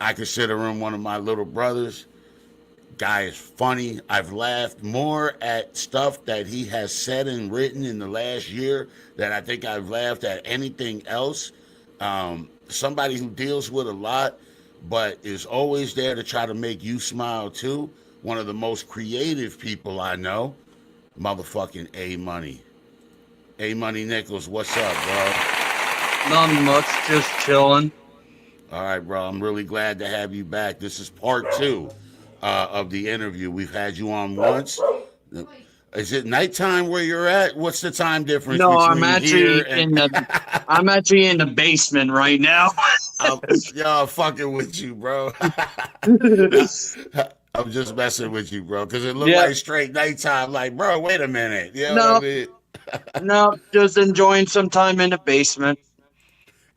I consider him one of my little brothers. Guy is funny. I've laughed more at stuff that he has said and written in the last year than I think I've laughed at anything else. Somebody who deals with a lot, but is always there to try to make you smile too. One of the most creative people I know, motherfucking A Money. A Money Nichols, what's up, bro? Not much, just chilling. All right, bro. I'm really glad to have you back. This is part two of the interview. We've had you on once. Is it nighttime where you're at? What's the time difference No, between here and? I'm actually in the basement right now. Y'all fucking with you, bro. I'm just messing with you, bro, because it looked Yeah, like straight nighttime. Like, bro, wait a minute. You know what I no, mean? no, just enjoying some time in the basement.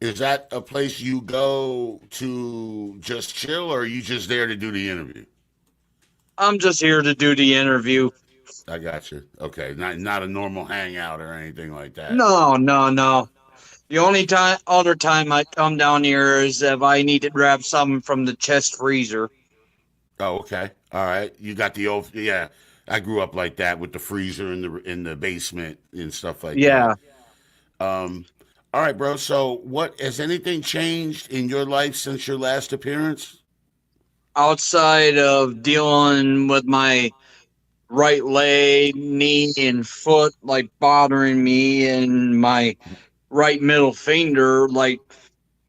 Is that a place you go to just chill, or are you just there to do the interview? I'm just here to do the interview. I got you. Okay, not a normal hangout or anything like that. No, no, no. The only other time I come down here is if I need to grab something from the chest freezer. Oh, okay. All right. You got the old, yeah. I grew up like that with the freezer in the basement and stuff like that. Yeah, Um, all right, bro. So, what has anything changed in your life since your last appearance? outside of dealing with my right leg, knee, and foot like bothering me, and my right middle finger, like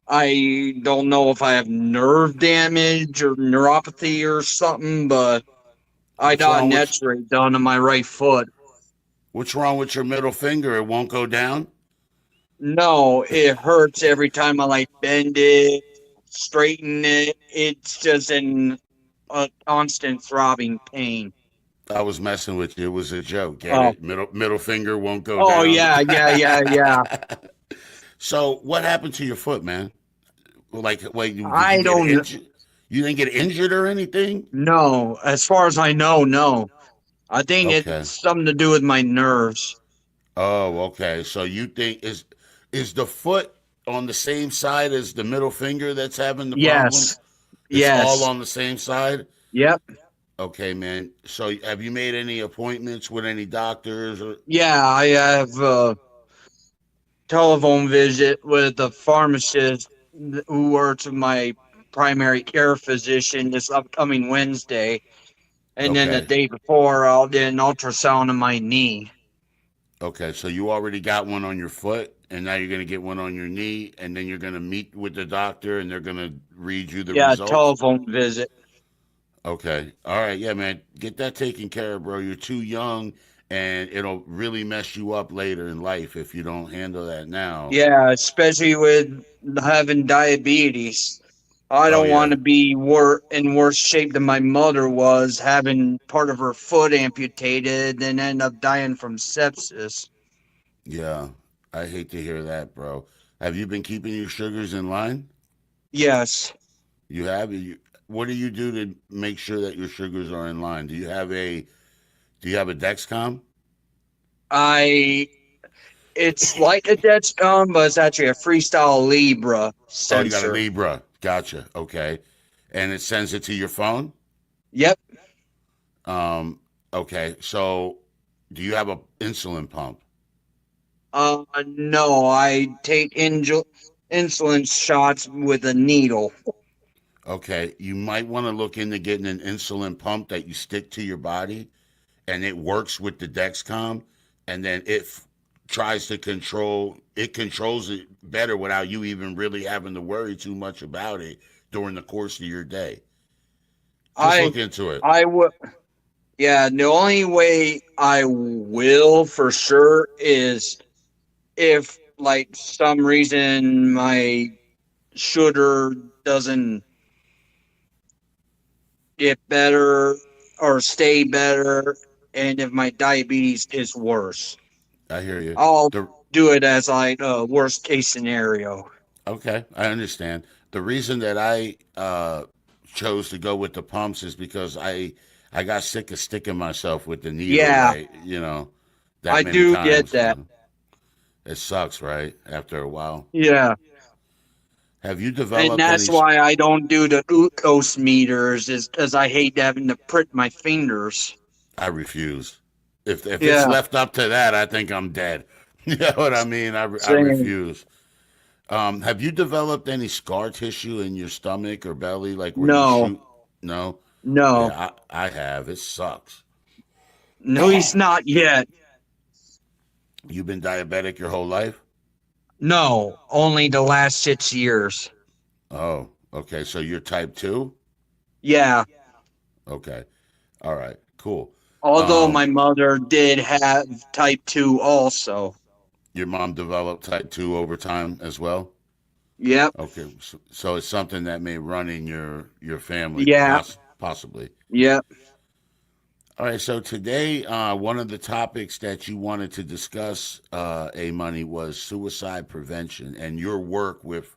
I don't know if I have nerve damage or neuropathy or something, but I What's got wrong an with X-ray done on my right foot. what's wrong with your middle finger? It won't go down. No, it hurts every time I like bend it, straighten it. It's just in a constant throbbing pain. I was messing with you. It was a joke. Get Oh, it? Middle finger won't go oh down. yeah, yeah, yeah, yeah. So, what happened to your foot, man? Like, wait, did you I get don't injured? You didn't get injured or anything? know. As far as I know, no. I think Okay. it's something to do with my nerves. Oh, okay. So you think is the foot on the same side as the middle finger that's having the problem? Yes, It's all yes, on the same side? yep. Okay, man. So have you made any appointments with any doctors or Yeah, I have a telephone visit with a pharmacist who works with my primary care physician this upcoming Wednesday. And then the okay. day before, I'll do an ultrasound on my knee. Okay, so you already got one on your foot and now you're going to get one on your knee and then you're going to meet with the doctor and they're going to read you the Yeah, results? telephone visit. Okay. All right. Yeah, man. Get that taken care of, bro. You're too young and it'll really mess you up later in life if you don't handle that now. Yeah, especially with having diabetes. I Oh, don't want yeah. to be in worse shape than my mother was, having part of her foot amputated and end up dying from sepsis. Yeah. I hate to hear that, bro. Have you been keeping your sugars in line? Yes, You have? What do you do to make sure that your sugars are in line? Do you have a Dexcom? I. It's like a Dexcom, but it's actually a Freestyle Libra Oh, you got a sensor. Libra. Gotcha. Okay. And it sends it to your phone? Yep. Um, okay. So do you have a insulin pump? No, I take insulin shots with a needle. Okay. You might want to look into getting an insulin pump that you stick to your body and it works with the Dexcom and then tries to controls it better without you even really having to worry too much about it during the course of your day. Just I look into it. I would. Yeah, the only way I will for sure is if like some reason my sugar doesn't get better or stay better, and if my diabetes is worse, I hear you. I'll The do it as like a worst case scenario. Okay, I understand. The reason that I chose to go with the pumps is because I got sick of sticking myself with the needle, Yeah, like that I many do get times. that. It sucks, right? After a while. Yeah. Have you And developed any? that's why I don't do the glucose meters, is because I hate having to prick my fingers. I refuse. If it's Yeah, left up to that, I think I'm dead. You know what I mean? I same. refuse. Have you developed any scar tissue in your stomach or belly, like where you No, shoot? No. no, Yeah, I have. It sucks. no, he's not yet. You've been diabetic your whole life? No, only the last 6 years. Oh, okay. So you're type 2? Yeah, Okay. All right. Cool. although Um, my mother did have type 2 also. your mom developed type 2 over time as well? Yep, Okay. So it's something that may run in your family, yeah, possibly. yep, All right. So today, one of the topics that you wanted to discuss, A Money, was suicide prevention and your work with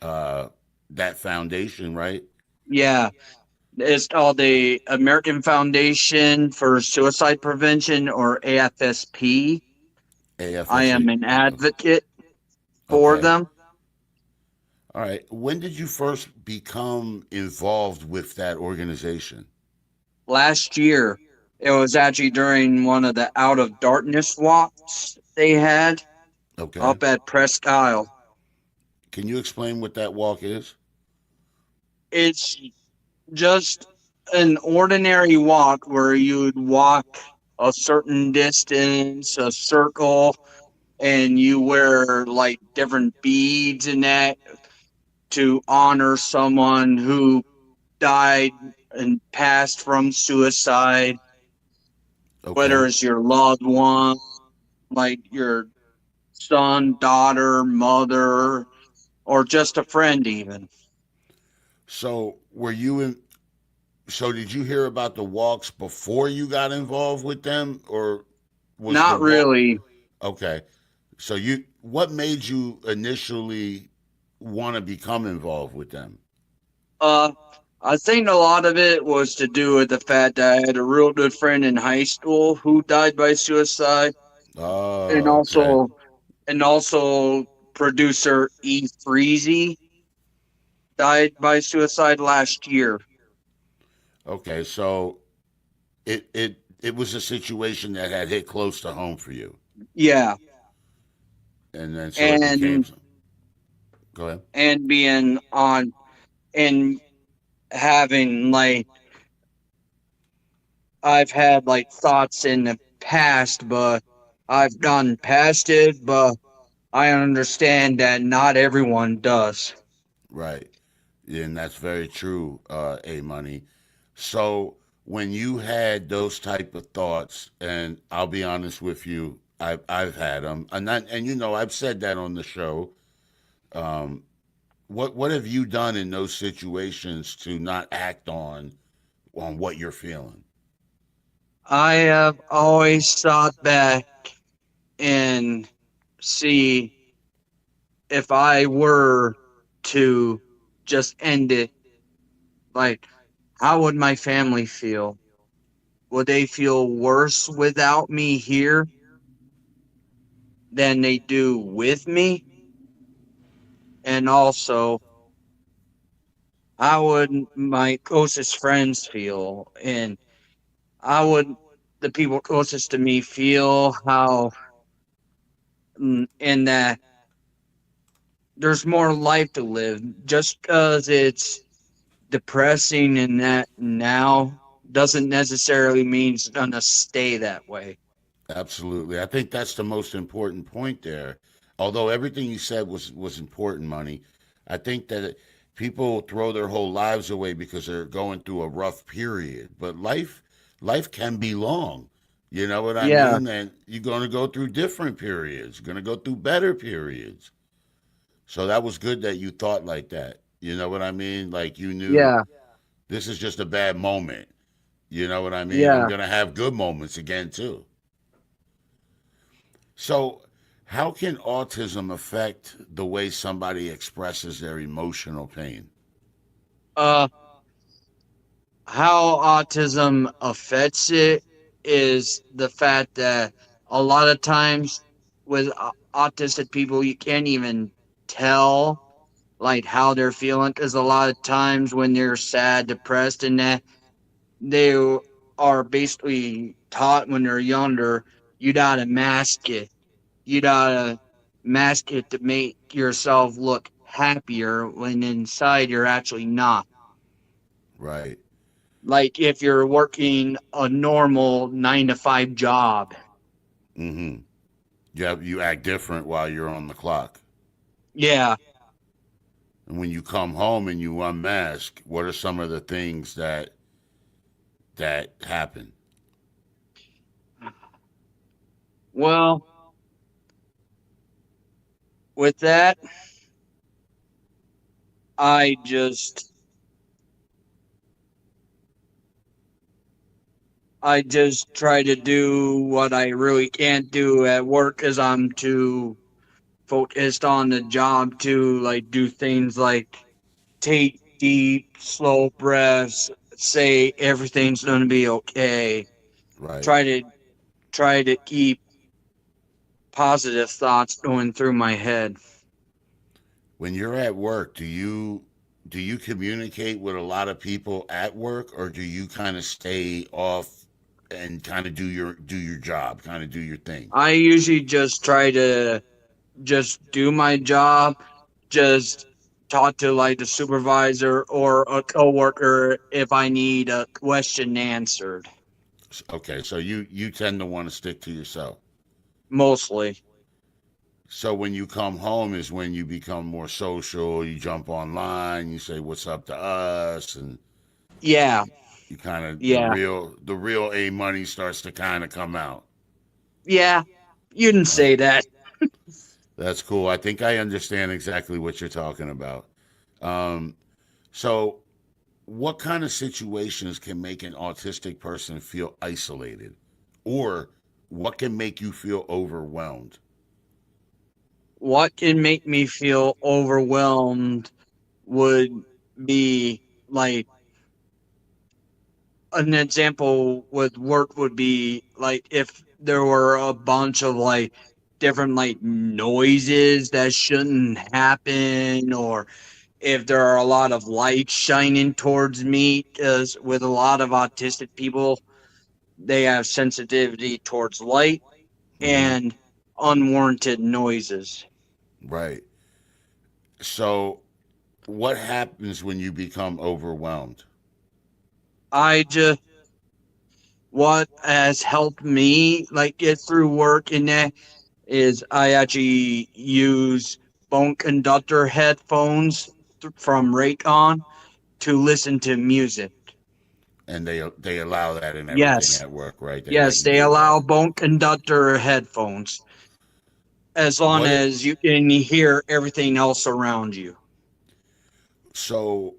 uh, that foundation, right? yeah. It's called the American Foundation for Suicide Prevention, or AFSP. I AFSA. am an advocate for Okay. them. All right. When did you first become involved with that organization? Last year, it was actually during one of the Out of Darkness walks they had Okay. up at Presque Isle. Can you explain what that walk is? It's just an ordinary walk where you'd walk a certain distance, a circle, and you wear like different beads and that to honor someone who died and passed from suicide, whether Okay. it's your loved one, like your son, daughter, mother, or just a friend, even. So were you in? So did you hear about the walks before you got involved with them, or was the Not walk? really. Okay. So what made you initially want to become involved with them? Uh, I think a lot of it was to do with the fact that I had a real good friend in high school who died by suicide, and Oh, okay. also producer E. Freezy died by suicide last year. Okay. So it was a situation that had hit close to home for you, Yeah, and then so it became. and Go ahead. being on and having like I've had like thoughts in the past, but I've gone past it. But I understand that not everyone does. Right. And that's very true, A Money. So when you had those type of thoughts, and I'll be honest with you, I've had them, and you know I've said that on the show. Um, what have you done in those situations to not act on what you're feeling? I have always thought back and see if I were to just end it, like, how would my family feel? Would they feel worse without me here than they do with me? And also, how would my closest friends feel? And how would the people closest to me feel? And that there's more life to live. Just because it's depressing and that now doesn't necessarily mean it's gonna stay that way. Absolutely. I think that's the most important point there. Although everything you said was important, Money. I think that people throw their whole lives away because they're going through a rough period. But life can be long. You know what I Yeah, mean? And you're going to go through different periods. You're going to go through better periods. So that was good that you thought like that. You know what I mean? Like you knew yeah, this is just a bad moment. You know what I mean? I'm yeah. going to have good moments again too. So, how can autism affect the way somebody expresses their emotional pain? Uh, how autism affects it is the fact that a lot of times with autistic people, you can't even tell. like how they're feeling. Because a lot of times when they're sad, depressed, and that they are basically taught when they're younger, you gotta mask it. You gotta mask it to make yourself look happier when inside you're actually not. Right. Like if you're working a normal 9 to 5 job. Mm-hmm. Yeah, you act different while you're on the clock. Yeah. And when you come home and you unmask, what are some of the things that happen? Well, with that, I just I just try to do what I really can't do at work as I'm too focused on the job to like do things like take deep, slow breaths, say everything's gonna be okay. Right. Try to try to keep positive thoughts going through my head. When you're at work, do you communicate with a lot of people at work, or do you kind of stay off and kind of do your job, kind of do your thing? I usually just try to just do my job, just talk to like the supervisor or a coworker if I need a question answered. Okay, so you tend to want to stick to yourself. Mostly. So when you come home is when you become more social. You jump online, you say what's up to us, and Yeah, you kind of yeah, the real A money starts to kind of come out. yeah. You didn't Uh, say that. that's cool. I think I understand exactly what you're talking about. Um, so what kind of situations can make an autistic person feel isolated, or what can make you feel overwhelmed? What can make me feel overwhelmed would be like an example with work would be like if there were a bunch of like different like noises that shouldn't happen, or if there are a lot of lights shining towards me, because with a lot of autistic people they have sensitivity towards light Mm-hmm. and unwarranted noises. Right. So what happens when you become overwhelmed? I just what has helped me like get through work in that is I actually use bone conductor headphones from Raycon to listen to music. And they allow that and everything Yes, at work, right? They let yes, you they do allow that. bone conductor headphones as long What it as you can hear everything else around you. so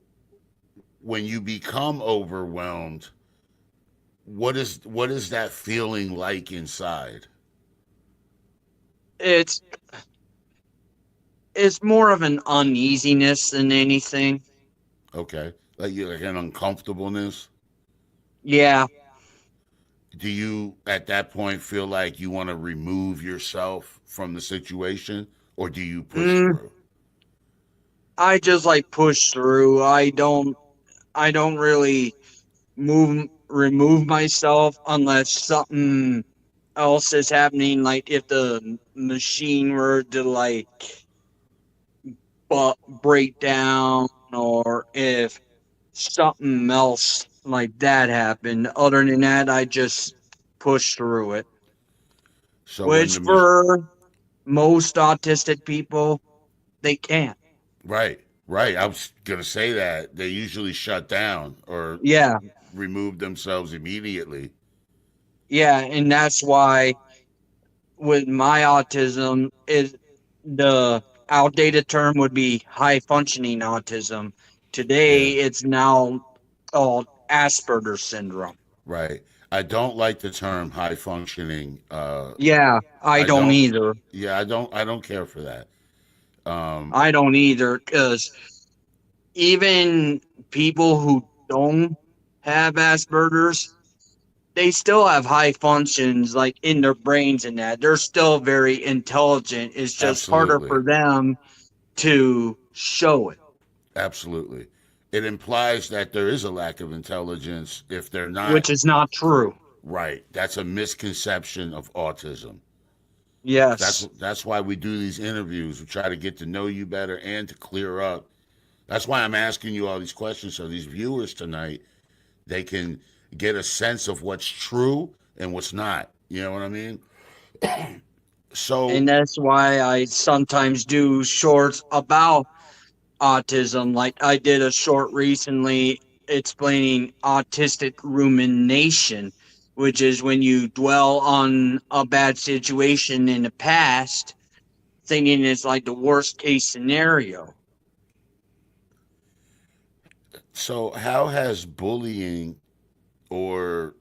when you become overwhelmed, what is that feeling like inside? It's it's more of an uneasiness than anything. Okay. Like you like an uncomfortableness? Yeah, Do you at that point feel like you want to remove yourself from the situation, or do you push mm, through? I just like push through. I don't really move remove myself unless something else is happening, like if the machine were to like break down, or if something else like that happened. Other than that, I just push through it, So when which the for most autistic people they can't. right, right, I was gonna say that they usually shut down or Yeah, remove themselves immediately. yeah, and that's why with my autism is the outdated term would be high functioning autism. Yeah, Today it's now called Asperger's syndrome. right. I don't like the term high functioning. Yeah, I I don't don't. either. Yeah, I don't. I don't care for that. Um, I don't either, because even people who don't have Asperger's, they still have high functions like in their brains and that. They're still very intelligent. It's just harder absolutely. for them to show it, Absolutely. It implies that there is a lack of intelligence if they're not. which is not true. Right. That's a misconception of autism. That's Yes. that's why we do these interviews. We try to get to know you better and to clear up. That's why I'm asking you all these questions so these viewers tonight they can get a sense of what's true and what's not. You know what I mean? So, And that's why I sometimes do shorts about autism. Like I did a short recently explaining autistic rumination, which is when you dwell on a bad situation in the past, thinking it's like the worst case scenario. so how has bullying or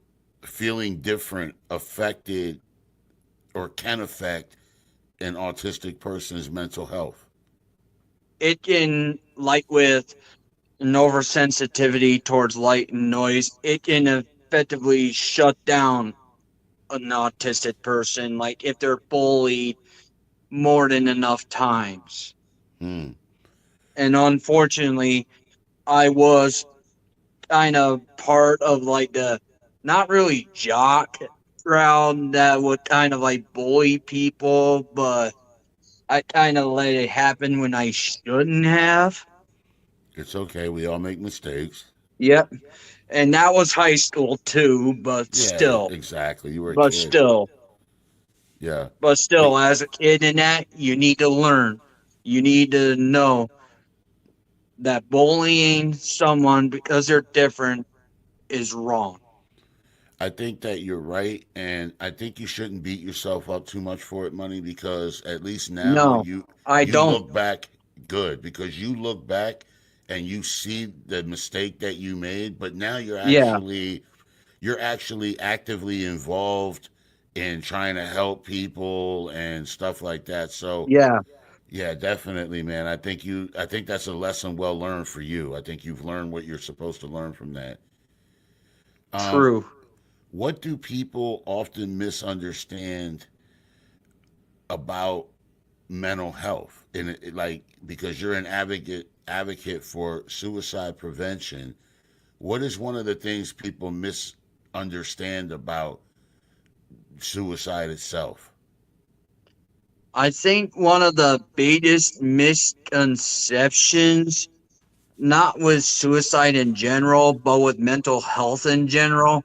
feeling different affected or can affect an autistic person's mental health? It can, like with an oversensitivity towards light and noise, it can effectively shut down an autistic person, like if they're bullied more than enough times. Hmm. And unfortunately, I was kind of part of like the not really jock crowd that would kind of like bully people, but I kind of let it happen when I shouldn't have. It's okay. We all make mistakes. Yep. And that was high school too, Yeah, exactly. You were a but kid. still, Yeah. but But still, as a kid in that, you need to learn. You need to know that bullying someone because they're different is wrong. I think that you're right, and I think you shouldn't beat yourself up too much for it, money, because at least now No, you I you don't. look back good because you look back and you see the mistake that you made, but now Yeah, you're actually actively involved in trying to help people and stuff like that. So yeah, yeah, definitely, man. I think that's a lesson well learned for you. I think you've learned what you're supposed to learn from that. Um, true. what do people often misunderstand about mental health? And like because you're an advocate for suicide prevention, what is one of the things people misunderstand about suicide itself? I think one of the biggest misconceptions, not with suicide in general, but with mental health in general,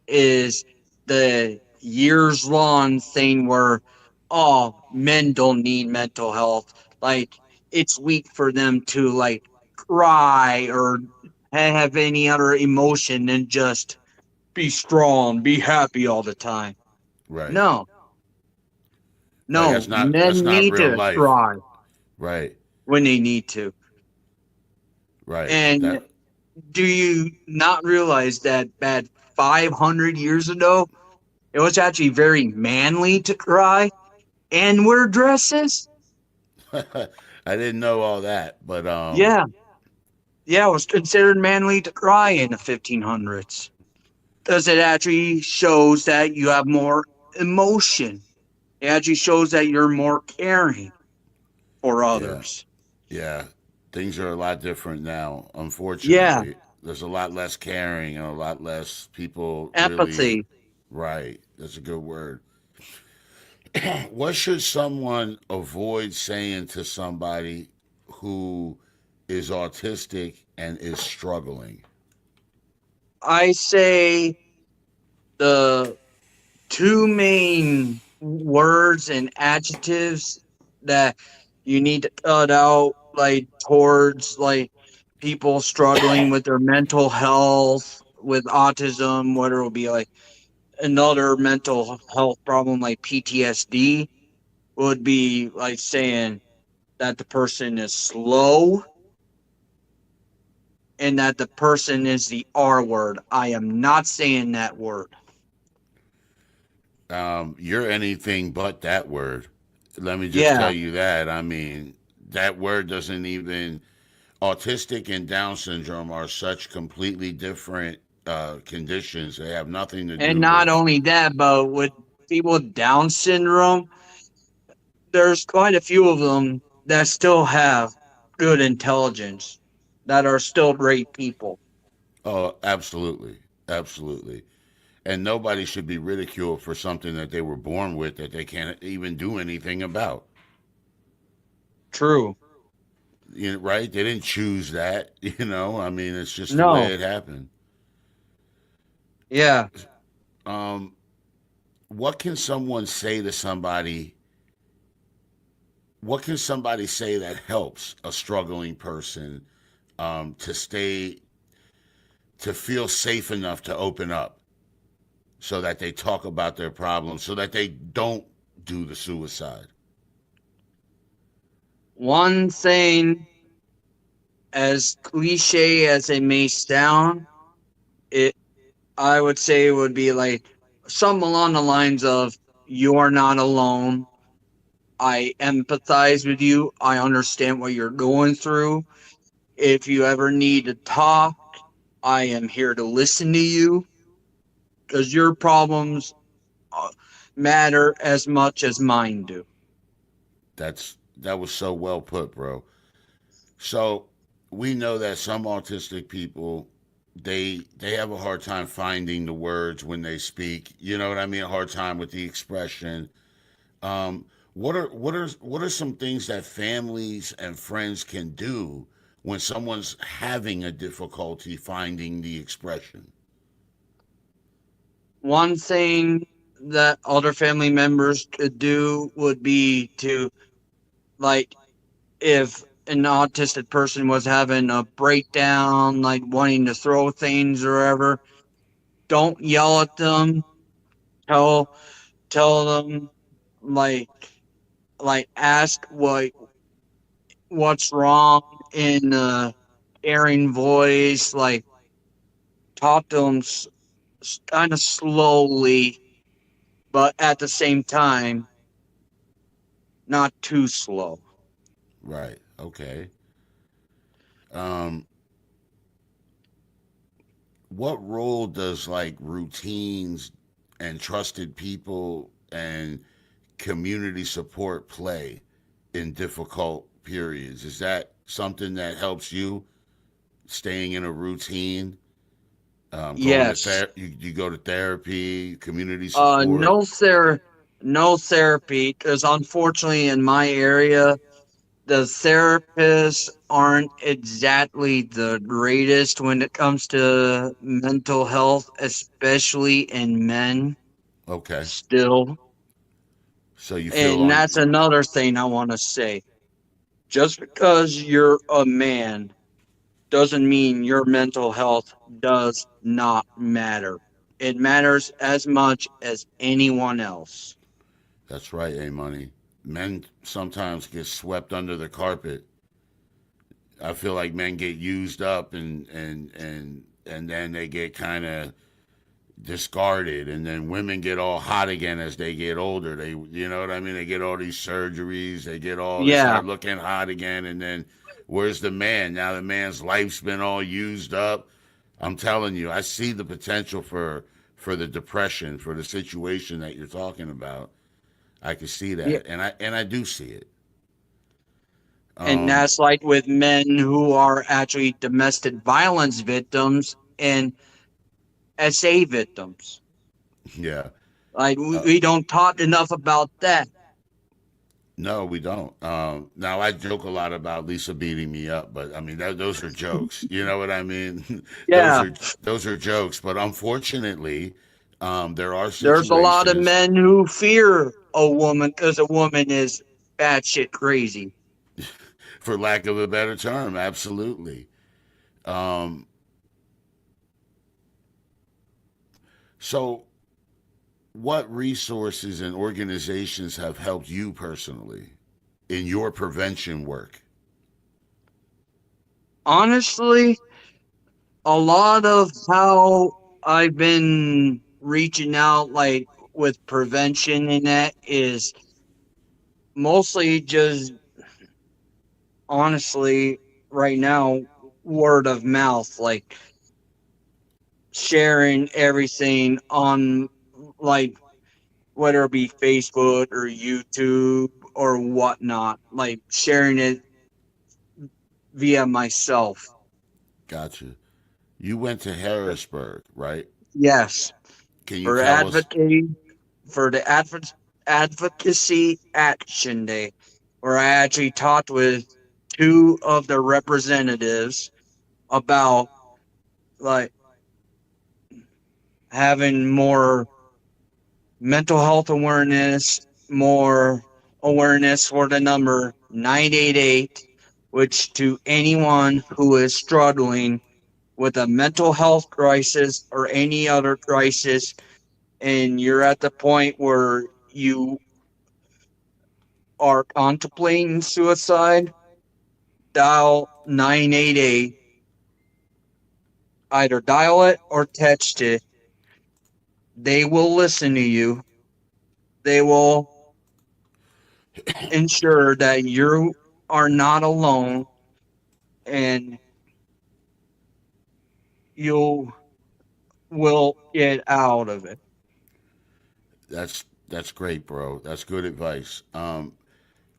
is the years long thing where, oh, men don't need mental health. Like, it's weak for them to, like, cry or have any other emotion than just be strong, be happy all the time. Right. No, Like no, that's men not need real to life. cry Right. when they need to. Right. And That do you not realize that back 500 years ago, it was actually very manly to cry and wear dresses? I didn't know all that, but Yeah, yeah, it was considered manly to cry in the 1500s because it actually shows that you have more emotion. It actually shows that you're more caring for yeah. others. Yeah, things are a lot different now. Yeah, Unfortunately, there's a lot less caring and a lot less people really. empathy. Right, that's a good word. What should someone avoid saying to somebody who is autistic and is struggling? I say the two main words and adjectives that you need to cut out, like towards like people struggling with their mental health, with autism, whether it will be like another mental health problem like PTSD, would be like saying that the person is slow and that the person is the R word. I am not saying that word. You're anything but that word. Let me just tell Yeah. you that. I mean, that word doesn't even. Autistic and Down syndrome are such completely different conditions. They have nothing to And do not with. only that, but with people with Down syndrome, there's quite a few of them that still have good intelligence that are still great people. Oh, absolutely, absolutely. And nobody should be ridiculed for something that they were born with that they can't even do anything about. True. You know, right? They didn't choose that. You know, I mean, it's just the No. way it happened. Yeah. Um, what can someone say to somebody? What can somebody say that helps a struggling person to stay to feel safe enough to open up, so that they talk about their problems, so that they don't do the suicide? One thing, as cliche as it may sound, it I would say it would be like some along the lines of "You're not alone. I empathize with you. I understand what you're going through. If you ever need to talk, I am here to listen to you because your problems uh, matter as much as mine do." That was so well put, bro. So we know that some autistic people, they have a hard time finding the words when they speak. You know what I mean? A hard time with the expression. What are some things that families and friends can do when someone's having a difficulty finding the expression? One thing that other family members could do would be to, like, if an autistic person was having a breakdown, like wanting to throw things or whatever, don't yell at them. Tell tell them, like ask what's wrong in a caring voice. Like, talk to them kind of slowly, but at the same time, not too slow. Right. Okay. Um, what role does like routines and trusted people and community support play in difficult periods? Is that something that helps you, staying in a routine? Going to Yes. you go to therapy, community support. No no therapy, because unfortunately in my area the therapists aren't exactly the greatest when it comes to mental health, especially in men Okay, still. so you feel And on. that's another thing I want to say. Just because you're a man doesn't mean your mental health does not matter. It matters as much as anyone else. That's right, A Money. Men sometimes get swept under the carpet. I feel like men get used up, and then they get kind of discarded, and then women get all hot again as they get older. They, you know what I mean? They get all these surgeries, they Yeah. start looking hot again, and then where's the man? Now the man's life's been all used up. I'm telling you, I see the potential for the depression, for the situation that you're talking about. I can see Yeah. that, and I do see it. And Um, that's like with men who are actually domestic violence victims and SA victims. yeah. Like, Uh, we don't talk enough about that. no, we don't. Now I joke a lot about Lisa beating me up, but I mean those are jokes. You know what I mean? those Yeah. are those are jokes. But unfortunately, there are There's a lot of situations, men who fear a woman because a woman is batshit crazy. for lack of a better term, absolutely. Um, so, what resources and organizations have helped you personally in your prevention work? Honestly, a lot of how I've been reaching out, like with prevention and that, is mostly just, honestly, right now, word of mouth, like sharing everything on, like, whether it be Facebook or YouTube or whatnot, like sharing it via myself. Gotcha. You went to Harrisburg, right? Yes, Can you for tell us? advocate for the advocacy action day, where I actually talked with two of the representatives about like having more mental health awareness, more awareness for the number 988, which to anyone who is struggling with a mental health crisis or any other crisis, and you're at the point where you are contemplating suicide, dial 988. Either dial it or text it. They will listen to you. They will ensure that you are not alone, and you will get out of it. That's great, bro. That's good advice.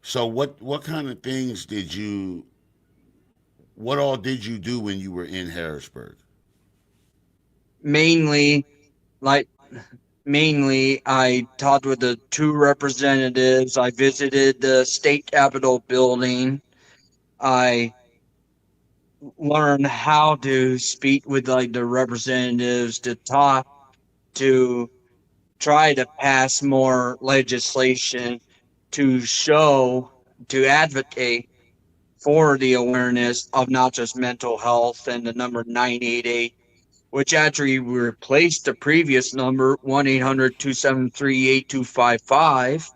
So what kind of things did you? What all did you do when you were in Harrisburg? Mainly, like, mainly, I talked with the two representatives. I visited the state capitol building. I learned how to speak with like the representatives to talk to try to pass more legislation to show to advocate for the awareness of not just mental health and the number 988, which actually replaced the previous number 1-800-273-8255.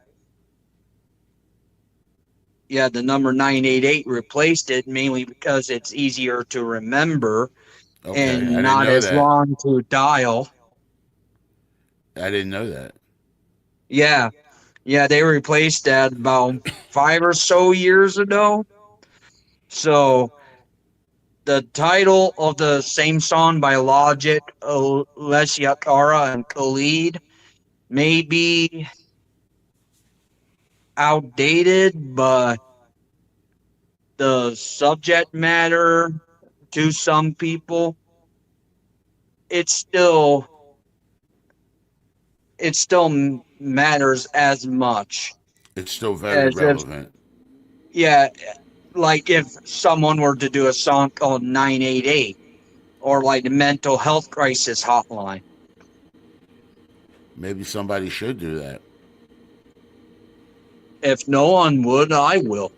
Yeah, the number 988 replaced it mainly because it's easier to remember Okay, I and didn't not know as that. long to dial. I didn't know that. Yeah, yeah, they replaced that about 5 or so years ago. So the title of the same song by Logic, Alessia Cara, and Khalid may be outdated, but the subject matter to some people, it still it still matters as much It's still very as if, relevant. yeah, like if someone were to do a song called 988 or like the mental health crisis hotline. Maybe somebody should do that. If no one would, I will.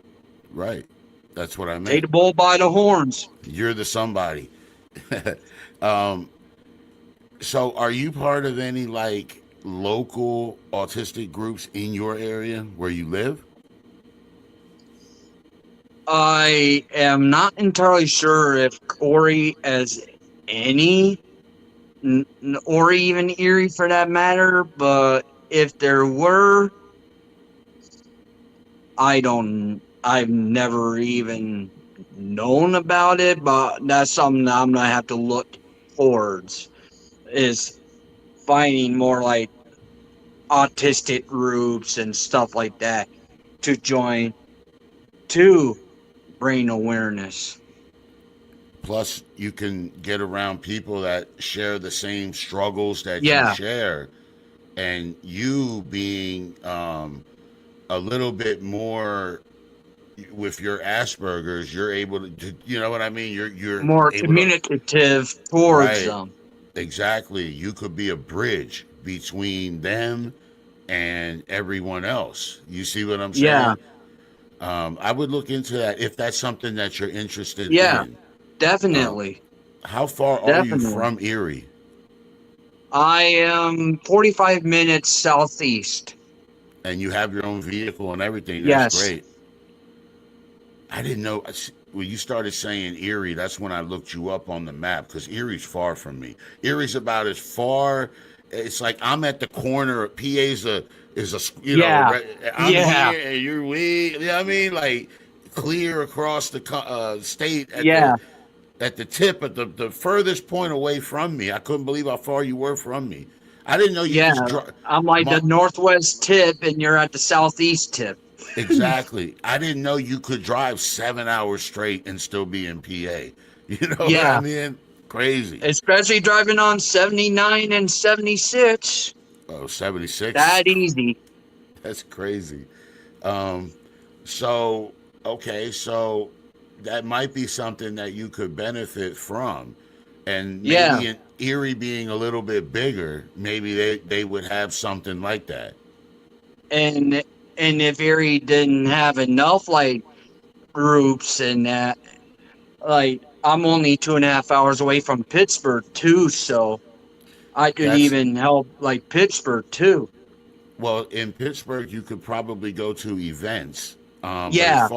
Right. That's what I Take meant. the bull by the horns. You're the somebody. um, so, are you part of any like local autistic groups in your area where you live? I am not entirely sure if Corey has any, or even Erie for that matter, but if there were, I've never even known about it, but that's something that I'm gonna have to look towards, is finding more like autistic groups and stuff like that to join to brain awareness. Plus, you can get around people that share the same struggles that you Yeah, share, and you being a little bit more with your Asperger's, you're able to, you know what I mean? You're more able to, communicative towards right? them. Exactly. You could be a bridge between them and everyone else. You see what I'm Yeah, saying? I would look into that if that's something that you're interested yeah, in. Um, definitely, how far are you definitely. from Erie? I am 45 minutes southeast. And you have your own vehicle and everything. That's Yes, great. I didn't know when you started saying Erie. That's when I looked you up on the map because Erie's far from me. Erie's about as far. It's like I'm at the corner. PA's a is a yeah, I'm yeah, here and you're way. You know what I mean? Like clear across the state yeah, at the tip at the furthest point away from me. I couldn't believe how far you were from me. I didn't know you yeah. just drive. I'm like the northwest tip, and you're at the southeast tip. Exactly. I didn't know you could drive 7 hours straight and still be in PA. You know what I Yeah, mean? Crazy. especially driving on 79 and 76. Oh, 76 is That easy. that's crazy. Um, so, okay, so that might be something that you could benefit from. And Yeah, maybe in Erie being a little bit bigger, maybe they would have something like that. and if Erie didn't have enough like groups and that, like I'm only 2.5 hours away from Pittsburgh too, so I could That's even help like Pittsburgh too. well, in Pittsburgh, you could probably go to events. But Yeah,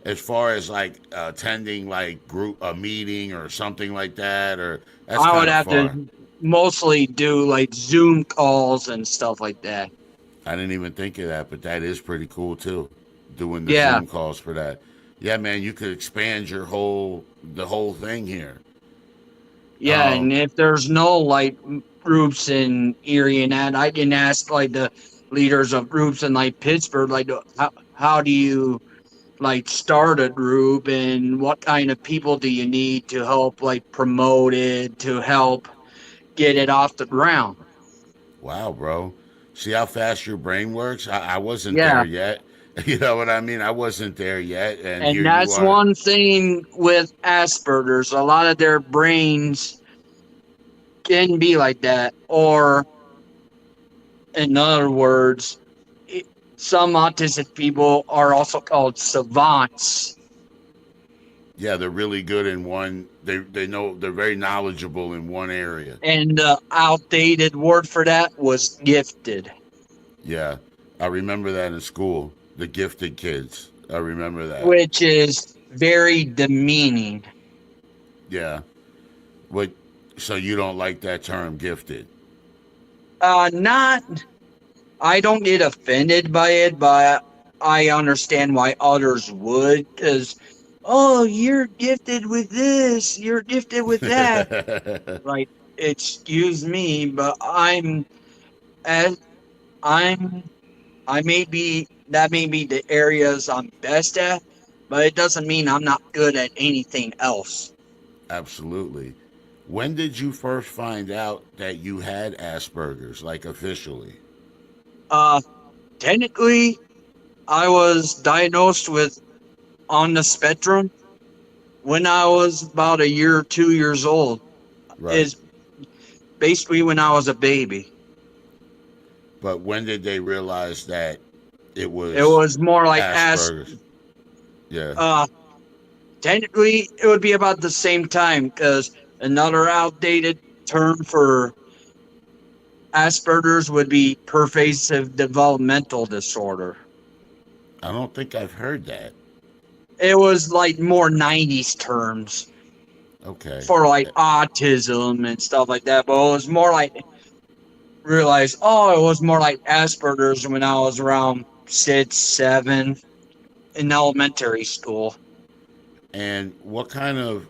as far as like attending like group a meeting or something like that, or that's I would kind of have to far. mostly do like Zoom calls and stuff like that. I didn't even think of that, but that is pretty cool too. Doing the Yeah, Zoom calls for that. Yeah, man, you could expand the whole thing here. yeah, Um, and if there's no like groups in Erie and that, I can ask like the leaders of groups in like Pittsburgh, like how do you like start a group and what kind of people do you need to help like promote it to help get it off the ground? wow, bro. See how fast your brain works? I wasn't Yeah. there yet. You know what I mean? I wasn't there yet, and And here you that's are. one thing with Asperger's. A lot of their brains can be like that. Or, in other words, it, some autistic people are also called savants. Yeah, they're really good in one. They know they're very knowledgeable in one area. And the outdated word for that was gifted, Yeah, I remember that in school. The gifted kids. I remember that. which is very demeaning. Yeah. What? So you don't like that term, gifted? Not, I don't get offended by it, but I understand why others would, because, oh, you're gifted with this, you're gifted with that. Like, excuse me, but as I'm, I may be, that may be the areas I'm best at, but it doesn't mean I'm not good at anything else. Absolutely. When did you first find out that you had Asperger's, like officially? Uh, Technically, I was diagnosed with on the spectrum when I was about a year or 2 years old. Right. Is basically when I was a baby. But when did they realize that it It was was more like as Asperger's? Yeah. uh technically it would be about the same time because another outdated term for Asperger's would be pervasive developmental disorder. I don't think I've heard that. It was like more 90s terms Okay. for like autism and stuff like that, but it was more like realize, oh, it was more like Asperger's when I was around 6, 7 in elementary school. And what kind of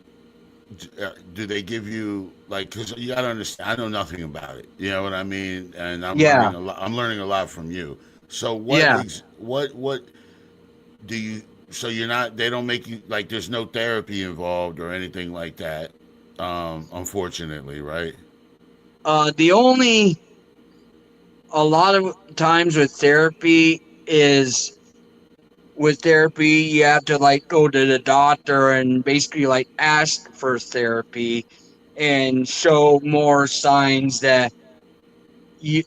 do they give you? Like, because you gotta understand, I know nothing about it. You know what I mean? And I'm Yeah, learning a lot. I'm learning a lot from you. So yeah. what do you? So you're not? They don't make you like. There's no therapy involved or anything like that. Unfortunately, right? The only a lot of times with therapy you have to like go to the doctor and basically like ask for therapy and show more signs that you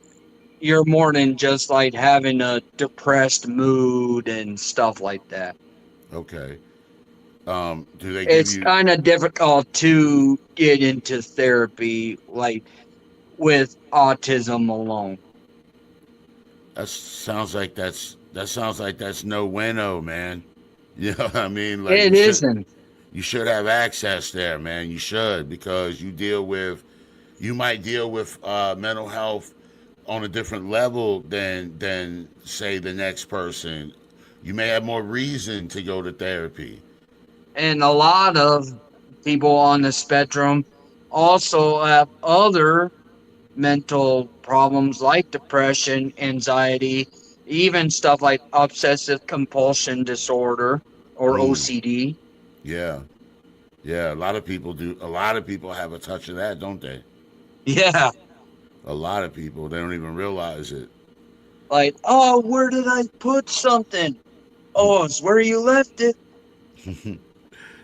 you're more than just like having a depressed mood and stuff like that. Okay. Do they give It's you? kind of difficult to get into therapy like with autism alone. That sounds like that's no bueno, man. You know what I mean? Like It isn't. you should have access there, man. You should because you might deal with mental health on a different level than say the next person. You may have more reason to go to therapy. And a lot of people on the spectrum also have other mental problems like depression, anxiety, even stuff like obsessive compulsion disorder or Mm, OCD. yeah, yeah. A lot of people do. A lot of people have a touch of that, don't they? Yeah, A lot of people, they don't even realize it. like, oh, where did I put something? Oh, it's where you left it.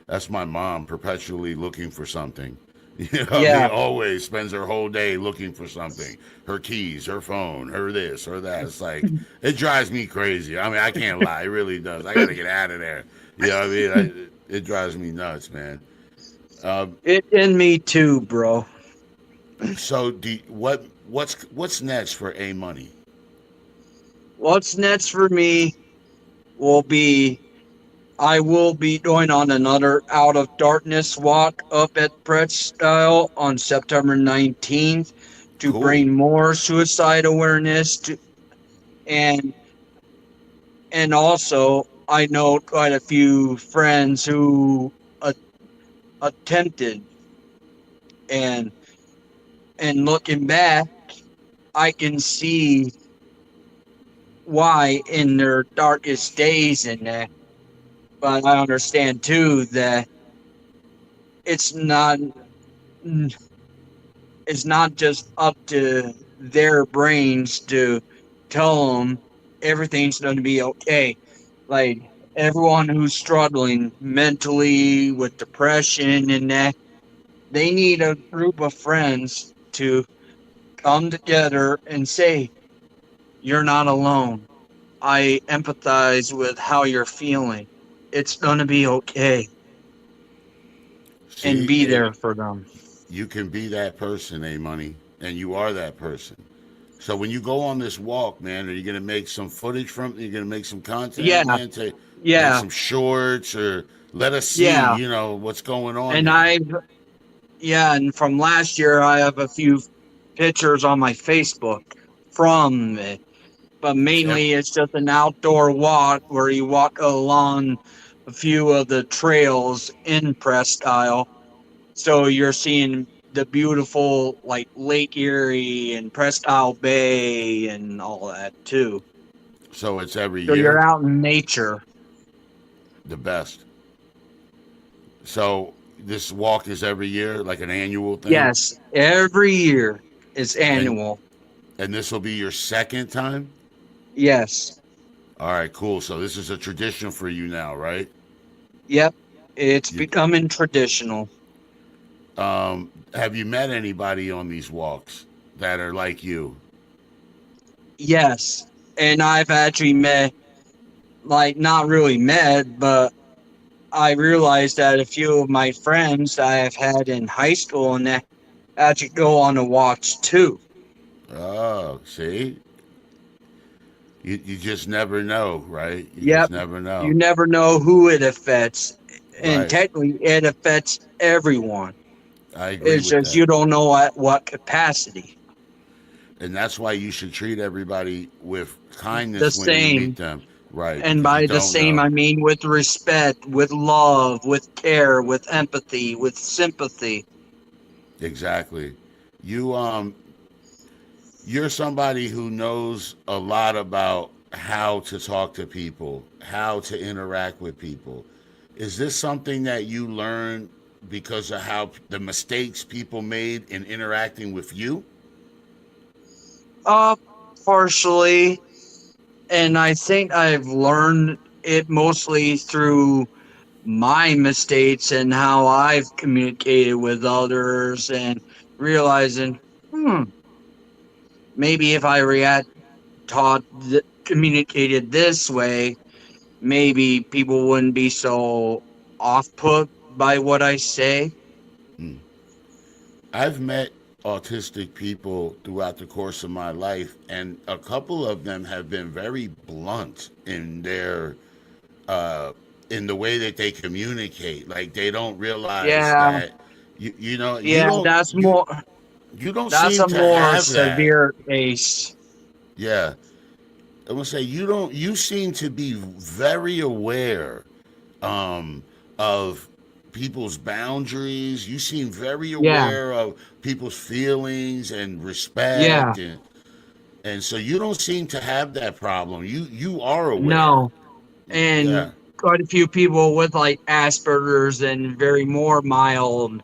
That's my mom perpetually looking for something. You know, I mean, Yeah, always spends her whole day looking for something. Her keys, her phone, her this, her that. It's like, it drives me crazy. I mean, I can't lie. It really does. I got to get out of there. You know what I mean? It drives me nuts, man. Um, it and me too, bro. so, what's next for A Money? What's next for me will be I will be going on another Out of Darkness walk up at Brett's Style on September 19th to Cool. bring more suicide awareness to, and and also I know quite a few friends who a- attempted, and looking back I can see why in their darkest days and that, but I understand too that it's not it's not just up to their brains to tell them everything's going to be okay. Like everyone who's struggling mentally with depression and that, they need a group of friends to come together and say, "You're not alone. I empathize with how you're feeling. It's going to be okay," and See, be there for them. you can be that person, A Money, and you are that person. So when you go on this walk, man, are you gonna make some footage from? You're gonna make some content, Yeah, man, to make yeah, some shorts or let us see, yeah. what's going on And there. and from last year, I have a few pictures on my Facebook from it, but It's ev- mainly it's just an outdoor walk where you walk along a few of the trails in Presque Isle. So you're seeing the beautiful like Lake Erie and Presque Isle Bay and all that too. so it's every So you're year out in nature. the best. So this walk is every year, like an annual thing, Yes, every year is and annual. this will be your second time. Yes. All right, cool. So this is a tradition for you now, right? Yep. It's You becoming traditional. have you met anybody on these walks that are like you? Yes. And I've actually met, like, not really met, but I realized that a few of my friends that I've had in high school and that actually go on the walks too. Oh, see, you just never know, right? You just Yep. never You know, never know who it affects. And right? technically, it affects everyone. I agree It's with just that, you don't know at what capacity. and that's why you should treat everybody with The kindness when you meet same. them, right? And Because you by the don't same, know I mean with respect, with love, with care, with empathy, with sympathy. exactly. You you're somebody who knows a lot about how to talk to people, how to interact with people. Is this something that you learned because of how the mistakes people made in interacting with you? Uh, Partially. And I think I've learned it mostly through my mistakes and how I've communicated with others and realizing, hmm, maybe if I communicated this way, maybe people wouldn't be so off put by what I say. Hmm. I've met autistic people throughout the course of my life, and a couple of them have been very blunt uh, in the way that they communicate. Like they don't realize Yeah, that yeah, you don't that's seem a to more have that. severe case. Yeah, I'm gonna say you seem to be very aware um, of people's boundaries. You seem very Yeah, aware of people's feelings and yeah. respect. And And so you don't seem to have that problem. You are aware. No, and Yeah. quite a few people with like Asperger's and very more mild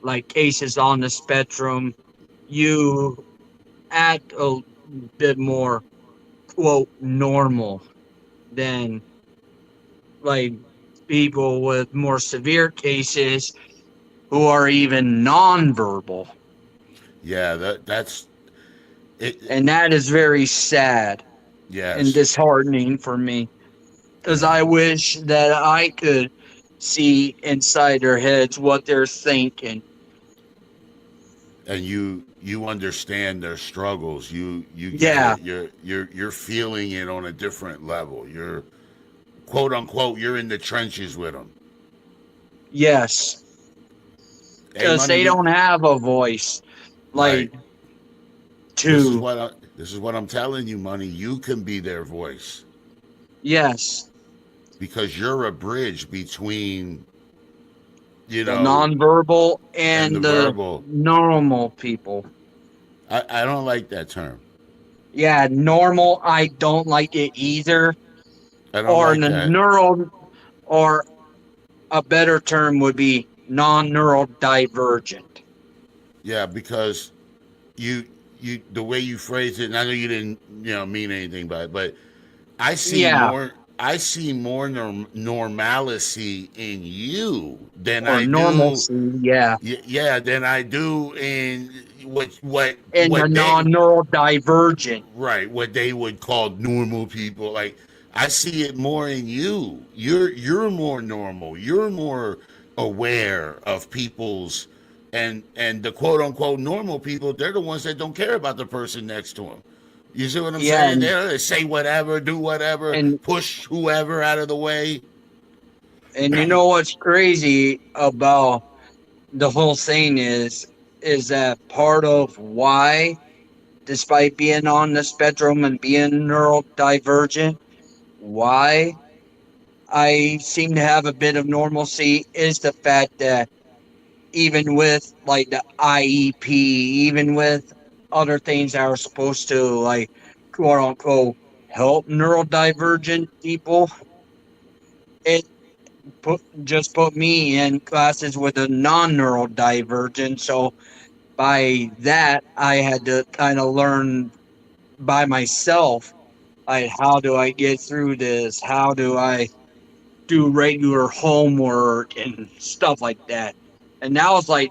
like cases on the spectrum, you act a bit more quote normal than like people with more severe cases who are even nonverbal. Yeah, that's it. And that is very sad and Yes. disheartening for me because Yeah. I wish that I could see inside their heads what they're thinking. And you understand their struggles. You get Yeah, it. You're feeling it on a different level. You're quote unquote you're in the trenches with them. yes, Hey, because money, they don't have a voice right. like to, This is what I'm telling you, money. You can be their voice yes, because you're a bridge between, you the know, nonverbal and the and the verbal. normal people. I don't like that term. Yeah, normal, I don't like it either. I don't Or like the that. neural, or a better term would be non-neural divergent. Yeah, because you the way you phrased it, and I know you didn't mean anything by it, but Yeah, I see more normalcy in you than or I do. normalcy. Yeah, Yeah, than I do in and the what they non-neural divergent. right what they would call normal people. Like I see it more in you. You're more normal. You're more aware of people's and the quote unquote normal people. They're the ones that don't care about the person next to them. You see what I'm Yeah, saying? They say whatever, do whatever, and push whoever out of the way. and you know what's crazy about the whole thing is that part of why, despite being on the spectrum and being neurodivergent, why I seem to have a bit of normalcy is the fact that even with like the IEP, even with other things that are supposed to like quote unquote help neurodivergent people, it put me in classes with a non-neurodivergent. So by that, I had to kind of learn by myself, like how do I get through this? How do I do regular homework and stuff like that? And that was like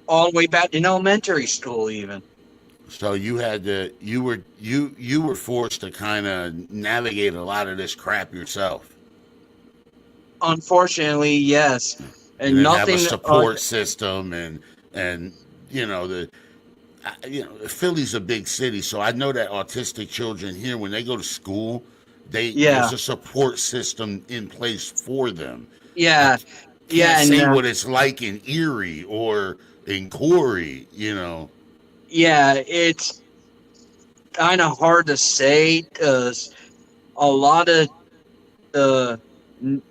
all the way back in elementary school, even. So you had to you were forced to kind of navigate a lot of this crap yourself. Unfortunately, yes. You And didn't have a nothing, support system and the Philly's a big city, so I know that autistic children here when they go to school, yeah, there's a support system in place for them. I yeah, can't yeah, and say what it's like in Erie or in Corey, yeah, it's kind of hard to say because a lot of the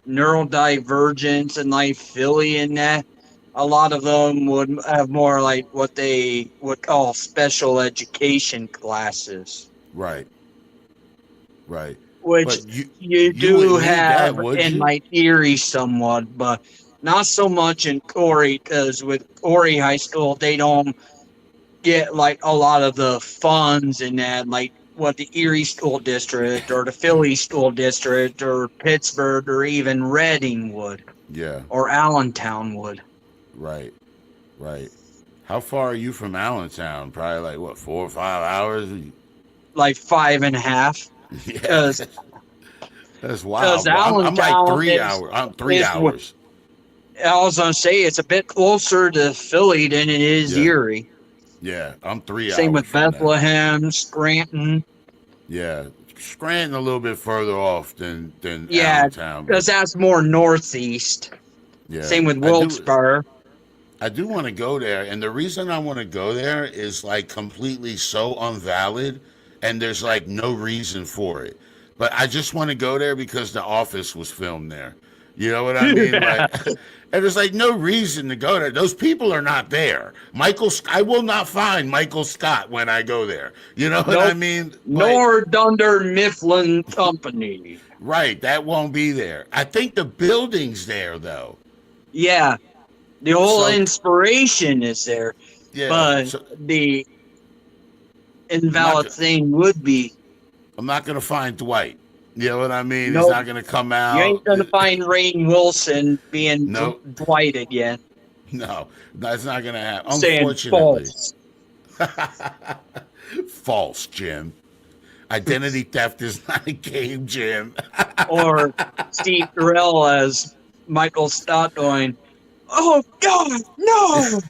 neurodivergence and like Philly and that, a lot of them would have more like what they would call special education classes, Right, right. which But you you do wouldn't need have that, would in you? my theory somewhat, but not so much in Corey because with Corey High School, they don't get like a lot of the funds in that, like what the Erie School District or the Philly School District or Pittsburgh or even Reading would Yeah, or Allentown would. right, right. How far are you from Allentown? Probably like what, 4 or 5 hours? Like 5.5, Yeah, because that's wild. Well, I'm like Allentown 3 hours. I'm three is what hours. I was gonna say. It's a bit closer to Philly than it is Yeah, Erie. yeah. I'm three Same hours with from that. Bethlehem, Scranton. Yeah, Scranton a little bit further off than Yeah, Allentown, but because that's more northeast. yeah, Same with I do. Wilkes-Barre. I do want to go there, and the reason I want to go there is like completely so unvalid, and there's like no reason for it. But I just want to go there because The Office was filmed there. You know what I mean? Like, And there's like no reason to go there. Those people are not there. I will not find Michael Scott when I go there. You know what I Nope. mean? But Nor Dunder Mifflin Company. right, that won't be there. I think the building's there though. Yeah, the whole So inspiration is there, yeah, but so the I'm not. invalid thing would be I'm not gonna find Dwight. You know what I mean? He's nope. not gonna come You ain't out. gonna find Rainn Wilson being No, Dwight again, no, that's not gonna happen. saying Unfortunately, false. false, Jim. Identity theft is not a game, Jim. Or Steve Carell as Michael Stott going, "Oh God, no!"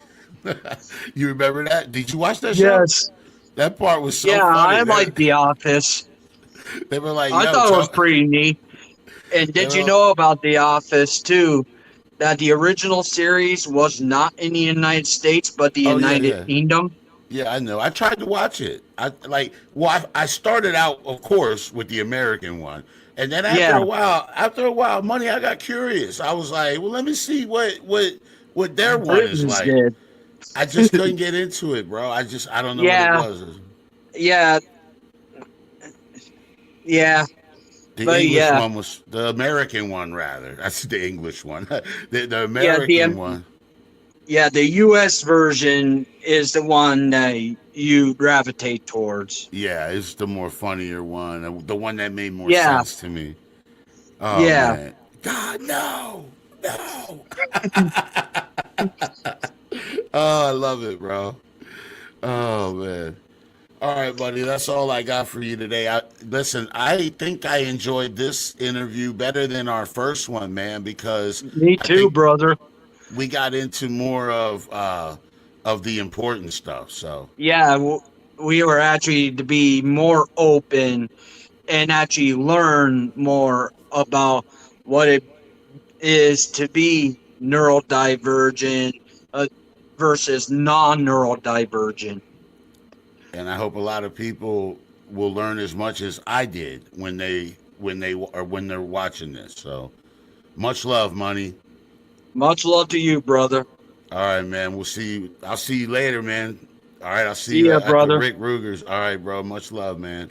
You remember that? Did you watch that show? Yes, That part was so yeah, funny. I like The Office. They were like, I "Yo, thought it was tell." pretty neat. And They did you were, know about The Office too? That the original series was not in the United States, but the "Oh yeah, United yeah, Kingdom. yeah." I know. I tried to watch it. I like. Well, I started out, of course, with the American one, and then Yeah, after a while, money, I got curious. I was like, "Well, let me see what their one is Britain's like." did. I just couldn't get into it, bro. I don't know what it Yeah, was. yeah, yeah, The but English yeah, one was the American one, rather. That's the English one. The yeah, American one. the U.S. version is the one that you gravitate towards. Yeah, it's the more funnier one. The one that made more Yeah, sense to me. Oh yeah. man. God no. No. Oh, I love it, bro. Oh man. All right, buddy. That's all I got for you today. Listen, I think I enjoyed this interview better than our first one, man, because Me I too, think brother. we got into more of the important stuff. So Yeah, we were actually to be more open and actually learn more about what it is to be neurodivergent uh, versus non-neurodivergent. and I hope a lot of people will learn as much as I did when they're watching this. So much love, money. Much love to you, brother. All right, man. We'll see you. I'll see you later, man. All right, I'll see See you ya, at the brother. Rick Rugers. All right, bro. Much love, man.